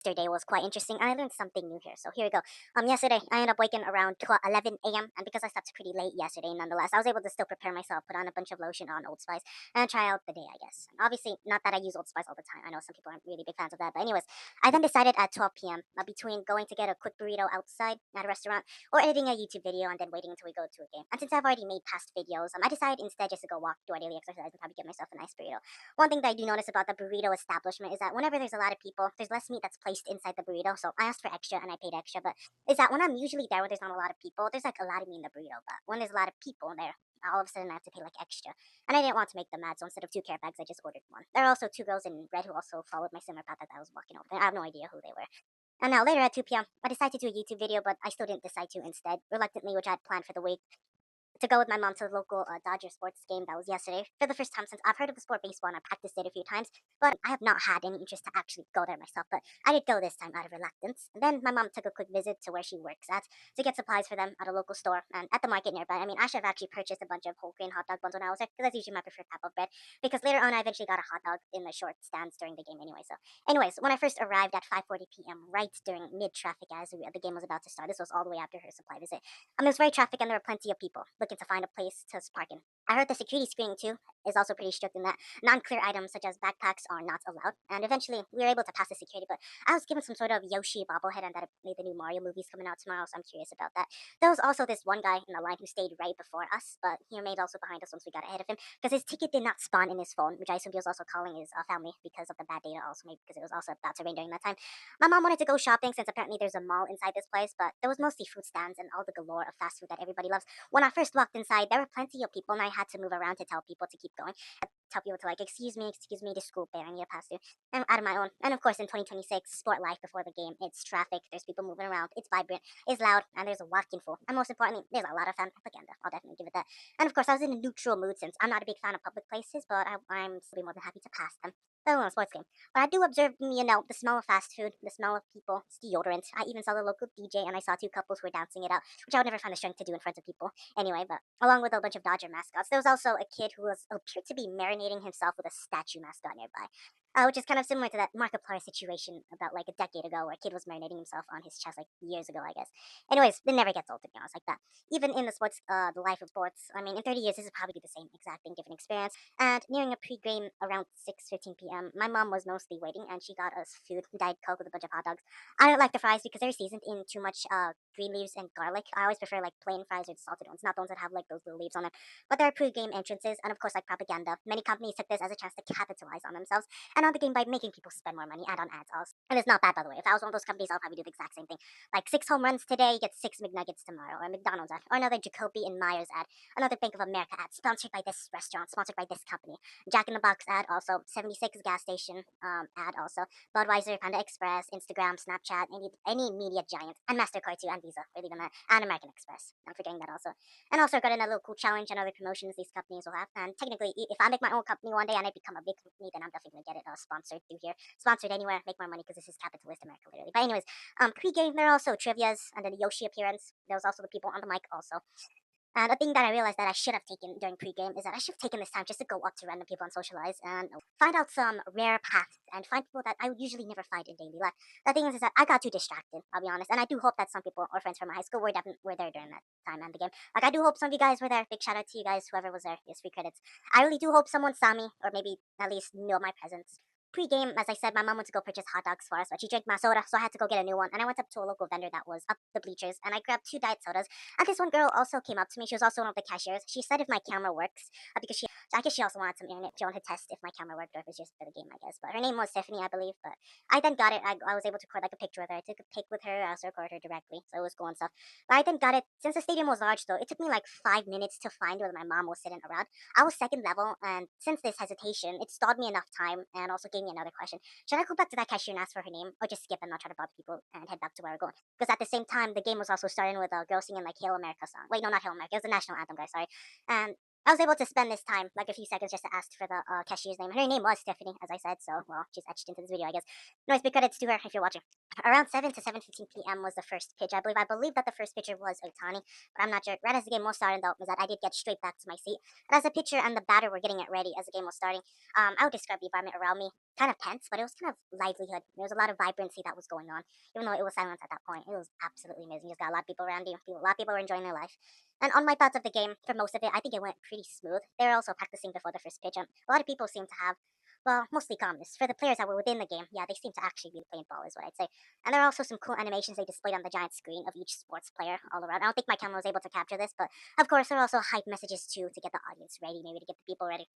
Yesterday was quite interesting. I learned something new here. So here we go. Yesterday I ended up waking around 11 a.m. and because I slept pretty late yesterday, nonetheless, I was able to still prepare myself, put on a bunch of lotion on Old Spice, and try out the day, I guess. And obviously, not that I use Old Spice all the time. I know some people aren't really big fans of that, but anyways, I then decided at 12 p.m. Between going to get a quick burrito outside at a restaurant or editing a YouTube video and then waiting until we go to a game. And since I've already made past videos, I decided instead just to go walk, do a daily exercise, and probably get myself a nice burrito. One thing that I do notice about the burrito establishment is that whenever there's a lot of people, there's less meat that's placed inside the burrito. So I asked for extra and I paid extra. But is that when I'm usually there where there's not a lot of people, there's like a lot of meat in the burrito. But when there's a lot of people there, all of a sudden I have to pay like extra. And I didn't want to make them mad, so instead of two care bags, I just ordered one. There are also two girls in red who also followed my similar path that I was walking over there. I have no idea who they were. And now later at 2 p.m., I decided to do a YouTube video, but I still didn't decide to instead, reluctantly, which I had planned for the week to go with my mom to the local Dodger sports game that was yesterday for the first time since I've heard of the sport baseball and I practiced it a few times, but I have not had any interest to actually go there myself. But I did go this time out of reluctance. And then my mom took a quick visit to where she works at to get supplies for them at a local store and at the market nearby. I mean, I should have actually purchased a bunch of whole grain hot dog buns when I was there because that's usually my preferred type of bread. Because later on, I eventually got a hot dog in the short stands during the game anyway. So, anyways, when I first arrived at 5:40 p.m., right during mid traffic as the game was about to start, this was all the way after her supply visit. It was very traffic and there were plenty of people looking to find a place to park in. I heard the security screening too is also pretty strict in that non-clear items such as backpacks are not allowed. And eventually we were able to pass the security, but I was given some sort of Yoshi bobblehead and that it made the new Mario movies coming out tomorrow, so I'm curious about that. There was also this one guy in the line who stayed right before us, but he remained also behind us once we got ahead of him because his ticket did not spawn in his phone, which I assumed he was also calling his family because of the bad data, also maybe because it was also about to rain during that time. My mom wanted to go shopping since apparently there's a mall inside this place, but there was mostly food stands and all the galore of fast food that everybody loves. When I first walked inside, there were plenty of people, and I had to move around to tell people to keep going. Tell people to like, excuse me, the school bear, I need to pass through. I'm out of my own. And of course, in 2026, sport life before the game, it's traffic, there's people moving around, it's vibrant, it's loud, and there's a walking full. And most importantly, there's a lot of fan propaganda. I'll definitely give it that. And of course, I was in a neutral mood since I'm not a big fan of public places, but I'm still be more than happy to pass them. Oh, a sports game. But I do observe, the smell of fast food, the smell of people, it's deodorant. I even saw the local DJ and I saw two couples who were dancing it out, which I would never find the strength to do in front of people. Anyway, but along with a bunch of Dodger mascots, there was also a kid who was appeared to be marinating himself with a statue mascot nearby. Which is kind of similar to that Markiplier situation about like a decade ago where a kid was marinating himself on his chest like years ago, I guess. Anyways, it never gets old to be honest like that. Even in the sports, the life of sports, I mean, in 30 years, this is probably the same exact thing, different experience. And nearing a pre-game around 6:15 p.m., my mom was mostly waiting and she got us food, Diet Coke with a bunch of hot dogs. I don't like the fries because they're seasoned in too much green leaves and garlic. I always prefer like plain fries or the salted ones, not the ones that have like those little leaves on them. But there are pre-game entrances and of course like propaganda. Many companies took this as a chance to capitalize on themselves and on the game by making people spend more money, add on ads also. And it's not bad by the way. If I was one of those companies, I'll probably do the exact same thing. Like 6 home runs today, you get 6 McNuggets tomorrow, or a McDonald's ad, or another Jacoby and Myers ad, another Bank of America ad, sponsored by this restaurant, sponsored by this company. Jack in the Box ad also, 76 gas station ad also, Budweiser, Panda Express, Instagram, Snapchat, any media giant, and MasterCard too, and Visa, or even that, and American Express. I'm forgetting that also. And also got in a little cool challenge and other promotions these companies will have. And technically, if I make my own company one day and I become a big company, then I'm definitely gonna get it sponsored through here. Sponsored anywhere, make more money because this is capitalist America, literally. But anyways, pre-game there are also trivia's and then the Yoshi appearance. There was also the people on the mic also. And a thing that I realized that I should have taken during pregame is that I should have taken this time just to go up to random people and socialize and find out some rare paths and find people that I would usually never find in daily life. The thing is that I got too distracted, I'll be honest, and I do hope that some people or friends from my high school were there during that time and the game. Like I do hope some of you guys were there. Big shout out to you guys, whoever was there. Yes, free credits. I really do hope someone saw me or maybe at least knew of my presence. Pre-game, as I said, my mom went to go purchase hot dogs for us, but she drank my soda, so I had to go get a new one. And I went up to a local vendor that was up the bleachers, and I grabbed two diet sodas. And this one girl also came up to me. She was also one of the cashiers. She said if my camera works, because I guess she also wanted some internet. She wanted to test if my camera worked or if it's just for the game, I guess. But her name was Stephanie, I believe. But I then got it. I was able to record like a picture with her. I took a pic with her. I also recorded her directly, so it was cool and stuff. But I then got it. Since the stadium was large, though, it took me like 5 minutes to find where my mom was sitting around. I was second level, and since this hesitation, it stalled me enough time and also gave me another question. Should I go back to that cashier and ask for her name, or just skip and not try to bother people and head back to where we're going? Because at the same time, the game was also starting with a girl singing like "Hail America" song. Wait, no, not "Hail America." It was the national anthem, guys. Sorry. And I was able to spend this time, like a few seconds, just to ask for the cashier's name. Her name was Stephanie, as I said. So, well, she's etched into this video, I guess. Anyways, big credits to her if you're watching. Around 7 to 7:15 p.m. was the first pitch, I believe. I believe that the first pitcher was Otani, but I'm not sure. Right as the game was starting, though, was that I did get straight back to my seat. And as the pitcher and the batter were getting it ready as the game was starting, I would describe the environment around me kind of tense, but it was kind of livelihood. There was a lot of vibrancy that was going on, even though it was silence at that point. It was absolutely amazing. You just got a lot of people around you. A lot of people were enjoying their life. And on my thoughts of the game, for most of it, I think it went pretty smooth. They were also practicing before the first pitch. A lot of people seemed to have, well, mostly calmness. For the players that were within the game, yeah, they seemed to actually be playing ball, is what I'd say. And there are also some cool animations they displayed on the giant screen of each sports player all around. I don't think my camera was able to capture this, but of course, there are also hype messages too to get the audience ready, maybe to get the people ready.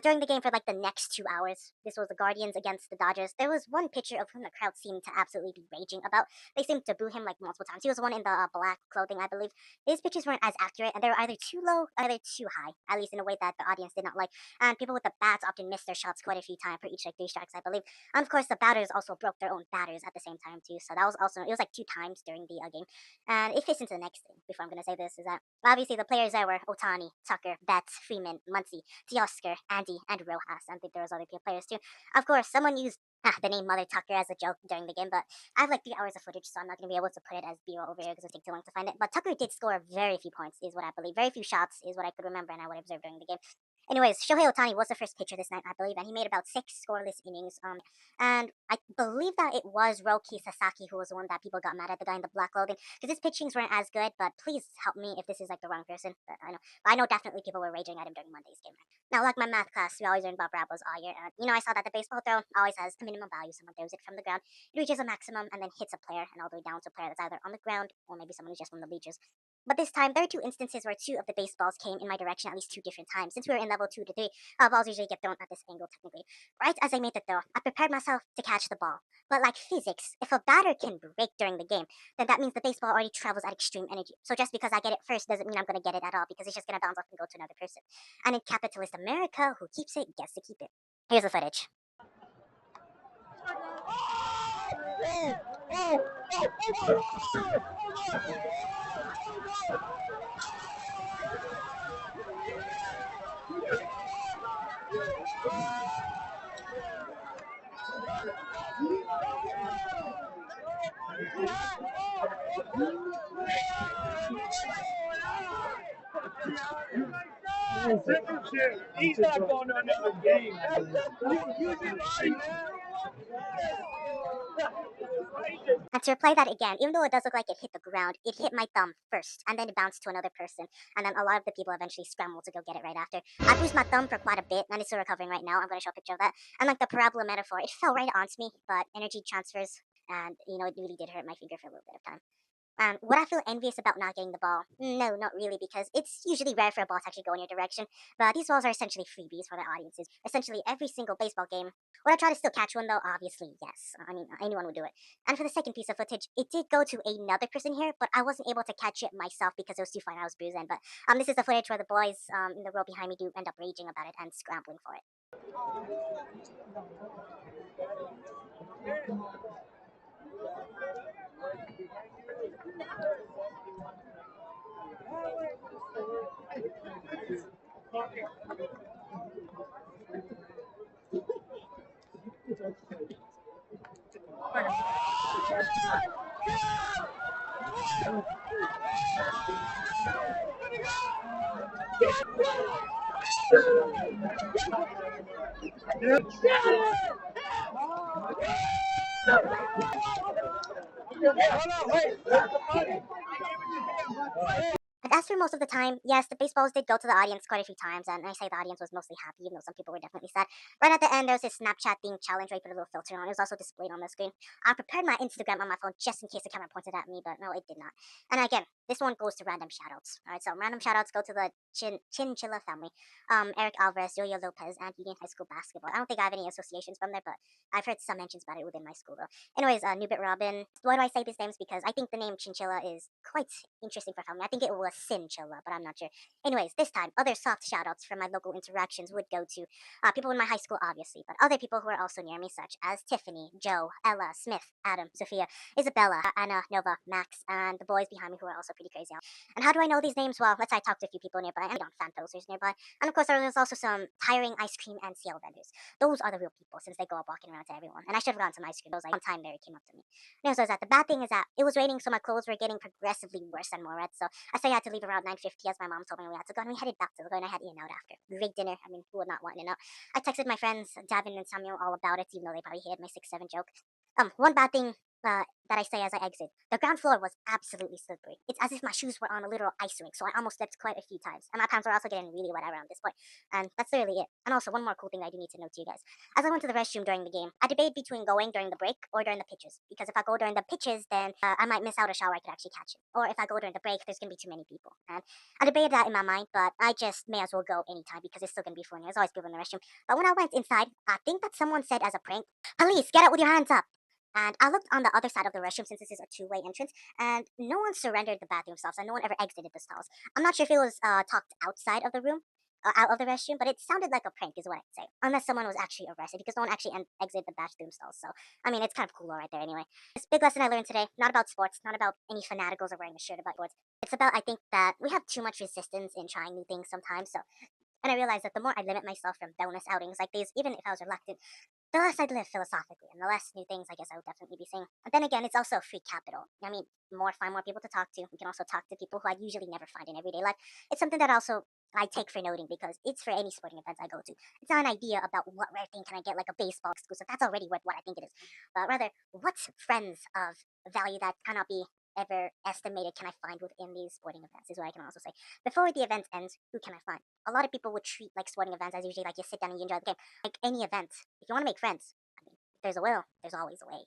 During the game for like the next 2 hours, this was the Guardians against the Dodgers. There was one pitcher of whom the crowd seemed to absolutely be raging about. They seemed to boo him like multiple times. He was the one in the black clothing, I believe. His pitches weren't as accurate, and they were either too low, either too high. At least in a way that the audience did not like. And people with the bats often missed their shots quite a few times for each like 3 strikes, I believe. And of course, the batters also broke their own batters at the same time too. So that was also it was like 2 times during the game. And it fits into the next thing. Before I'm gonna say this is that obviously the players there were Otani, Tucker, Betts, Freeman, Muncy, Teoscar, Andy, and Rojas. I think there was other players too. Of course, someone used the name Mother Tucker as a joke during the game, but I have like 3 hours of footage, so I'm not going to be able to put it as B-roll over here because it would take too long to find it. But Tucker did score very few points, is what I believe. Very few shots is what I could remember and I would observe during the game. Anyways, Shohei Otani was the first pitcher this night, I believe, and he made about 6 scoreless innings. And I believe that it was Roki Sasaki who was the one that people got mad at, the guy in the black clothing, because his pitchings weren't as good. But please help me if this is like the wrong person. But I know definitely people were raging at him during Monday's game. Now, like my math class, we always learn about Bravo's all year. And I saw that the baseball throw always has a minimum value. Someone throws it from the ground, it reaches a maximum, and then hits a player, and all the way down to a player that's either on the ground or maybe someone who's just from the bleachers. But this time, there are 2 instances where 2 of the baseballs came in my direction at least 2 different times. Since we were in level 2 to 3, balls usually get thrown at this angle technically. Right as I made the throw, I prepared myself to catch the ball. But like physics, if a batter can break during the game, then that means the baseball already travels at extreme energy. So just because I get it first doesn't mean I'm going to get it at all, because it's just going to bounce off and go to another person. And in capitalist America, who keeps it gets to keep it. Here's the footage. He's not going to another game. And to replay that again, even though it does look like it hit the ground, it hit my thumb first, and then it bounced to another person, and then a lot of the people eventually scrambled to go get it right after. I bruised my thumb for quite a bit, and it's still recovering right now. I'm going to show a picture of that. And like the parabola metaphor, it fell right onto me, but energy transfers, and it really did hurt my finger for a little bit of time. Would I feel envious about not getting the ball? No, not really, because it's usually rare for a ball to actually go in your direction. But these balls are essentially freebies for the audiences. Essentially, every single baseball game. Would I try to still catch one, though? Obviously, yes. I mean, anyone would do it. And for the second piece of footage, it did go to another person here, but I wasn't able to catch it myself because it was too far and I was bruising. But this is the footage where the boys in the row behind me do end up raging about it and scrambling for it. And as for most of the time, yes, the baseballs did go to the audience quite a few times, and I say the audience was mostly happy, even though some people were definitely sad. Right at the end, there was this Snapchat themed challenge where you put a little filter on. It was also displayed on the screen. I prepared my Instagram on my phone just in case the camera pointed at me, but no, it did not. And again, this one goes to random shoutouts. All right, so random shoutouts go to the Chinchilla family, Eric Alvarez, Yoyo Lopez, and Union High School basketball. I don't think I have any associations from there, but I've heard some mentions about it within my school, though. Anyways, Newbit Robin. Why do I say these names? Because I think the name Chinchilla is quite interesting for family. I think it was Cinchilla, but I'm not sure. Anyways, this time, other soft shoutouts from my local interactions would go to people in my high school, obviously, but other people who are also near me, such as Tiffany, Joe, Ella, Smith, Adam, Sophia, Isabella, Anna, Nova, Max, and the boys behind me who are also pretty crazy. And how do I know these names? Well, let's say I talked to a few people nearby. nearby, and on fan posters nearby. And of course, there was also some tiring ice cream and CL vendors. Those are the real people, since they go up walking around to everyone. And I should have gotten some ice cream. It was like one time Mary came up to me. No, so is that the bad thing is that it was raining, so my clothes were getting progressively worse and more red. So I say I had to leave around 9:50, as my mom told me we had to go, and we headed back to the go, and I had In and Out after. Great dinner. I mean, who would not want In and Out? I texted my friends Davin and Samuel all about it, even though they probably hated my 6-7 joke. One bad thing that I say as I exit. The ground floor was absolutely slippery. It's as if my shoes were on a literal ice rink, so I almost slipped quite a few times. And my pants were also getting really wet around this point. And that's literally it. And also, one more cool thing I do need to note to you guys. As I went to the restroom during the game, I debated between going during the break or during the pitches. Because if I go during the pitches, then I might miss out a shower I could actually catch it. Or if I go during the break, there's going to be too many people. And I debated that in my mind, but I just may as well go anytime because it's still going to be fun. There's always people in the restroom. But when I went inside, I think that someone said as a prank, "Police, get out with your hands up." And I looked on the other side of the restroom since this is a two-way entrance, and no one surrendered the bathroom stalls, and no one ever exited the stalls. I'm not sure if it was talked outside of the room, out of the restroom, but it sounded like a prank, is what I'd say. Unless someone was actually arrested, because no one actually exited the bathroom stalls. So, I mean, it's kind of cool right there anyway. This big lesson I learned today, not about sports, not about any fanaticals or wearing a shirt about sports. It's about, I think, that we have too much resistance in trying new things sometimes. So, and I realized that the more I limit myself from bonus outings like these, even if I was reluctant, the less I'd live philosophically, and the less new things I guess I would definitely be seeing. But then again, it's also free capital. I mean, find more people to talk to. We can also talk to people who I usually never find in everyday life. It's something that also I take for noting because it's for any sporting events I go to. It's not an idea about what rare thing can I get, like a baseball exclusive. That's already worth what I think it is. But rather, what's friends of value that cannot be ever estimated can I find within these sporting events is what I can also say. Before the event ends, who can I find? A lot of people would treat like sporting events as usually like you sit down and you enjoy the game. Like any event, if you want to make friends, I mean, if there's a will, there's always a way.